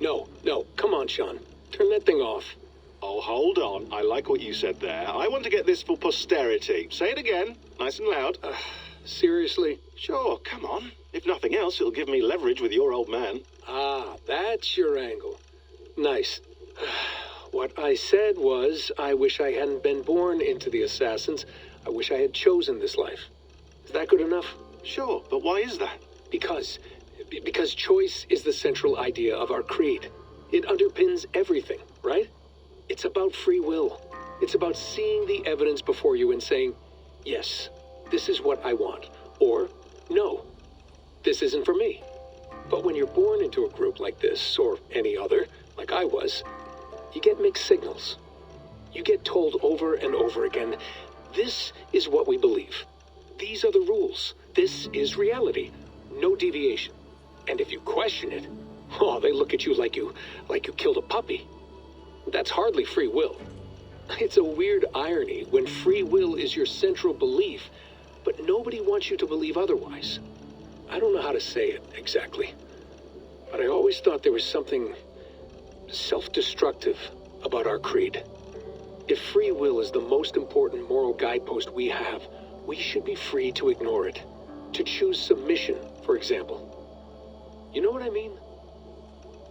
No, come on, Sean. Turn that thing off. Oh, hold on. I like what you said there. I want to get this for posterity. Say it again, nice and loud. Seriously? Sure, come on. If nothing else, it'll give me leverage with your old man. Ah, that's your angle. Nice. What I said was, I wish I hadn't been born into the Assassins. I wish I had chosen this life. Is that good enough? Sure, but why is that? Because choice is the central idea of our creed. It underpins everything, right? It's about free will. It's about seeing the evidence before you and saying, yes, this is what I want. Or, no, this isn't for me. But when you're born into a group like this, or any other, like I was, you get mixed signals. You get told over and over again, this is what we believe. These are the rules. This is reality. No deviation. And if you question it, oh, they look at you like you killed a puppy. That's hardly free will. It's a weird irony when free will is your central belief, but nobody wants you to believe otherwise. I don't know how to say it exactly, but I always thought there was something self-destructive about our creed. If free will is the most important moral guidepost we have, we should be free to ignore it. To choose submission, for example. You know what I mean?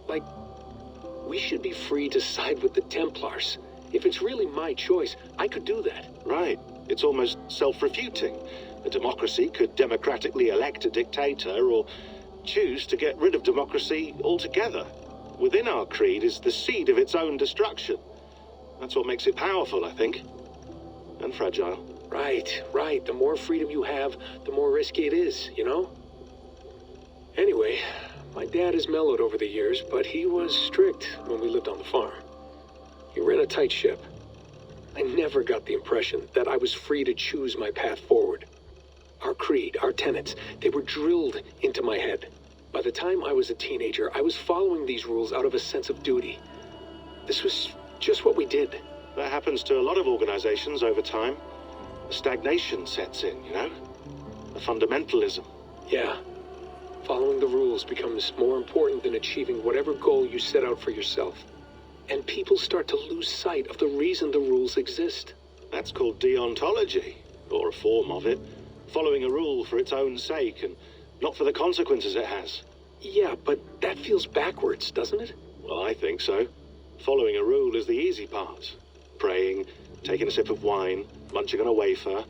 Like, we should be free to side with the Templars. If it's really my choice, I could do that. Right. It's almost self-refuting. A democracy could democratically elect a dictator or choose to get rid of democracy altogether. Within our creed is the seed of its own destruction. That's what makes it powerful, I think. And fragile. Right. The more freedom you have, the more risky it is, you know? Anyway, my dad has mellowed over the years, but he was strict when we lived on the farm. He ran a tight ship. I never got the impression that I was free to choose my path forward. Our creed, our tenets, they were drilled into my head. By the time I was a teenager, I was following these rules out of a sense of duty. This was just what we did. That happens to a lot of organizations over time. Stagnation sets in, you know? The fundamentalism. Yeah. Following the rules becomes more important than achieving whatever goal you set out for yourself. And people start to lose sight of the reason the rules exist. That's called deontology, or a form of it. Following a rule for its own sake and not for the consequences it has. Yeah, but that feels backwards, doesn't it? Well, I think so. Following a rule is the easy part. Praying, taking a sip of wine, munching on a wafer.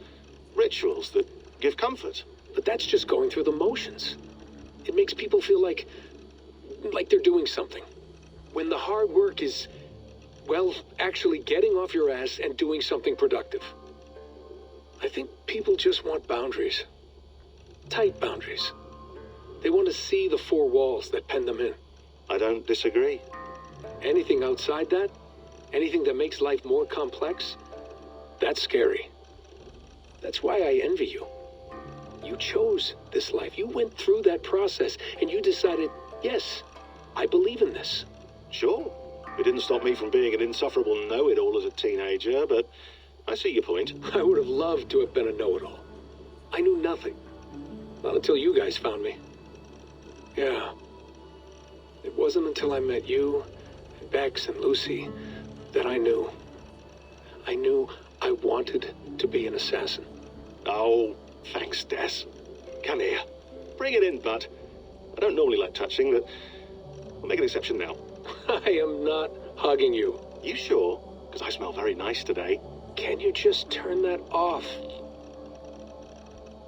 Rituals that give comfort. But that's just going through the motions. It makes people feel like they're doing something. When the hard work is, well, actually getting off your ass and doing something productive. I think people just want boundaries. Tight boundaries. They want to see the four walls that pen them in. I don't disagree. Anything outside that, anything that makes life more complex, that's scary. That's why I envy you. You chose this life. You went through that process and you decided, yes, I believe in this. Sure. It didn't stop me from being an insufferable know-it-all as a teenager, but I see your point. I would have loved to have been a know-it-all. I knew nothing. Not until you guys found me. Yeah. It wasn't until I met you, and Bex and Lucy, that I knew. I knew I wanted to be an assassin. Oh, thanks, Des. Come here. Bring it in, bud. I don't normally like touching, but I'll make an exception now. I am not hugging you. You sure? Because I smell very nice today. Can you just turn that off?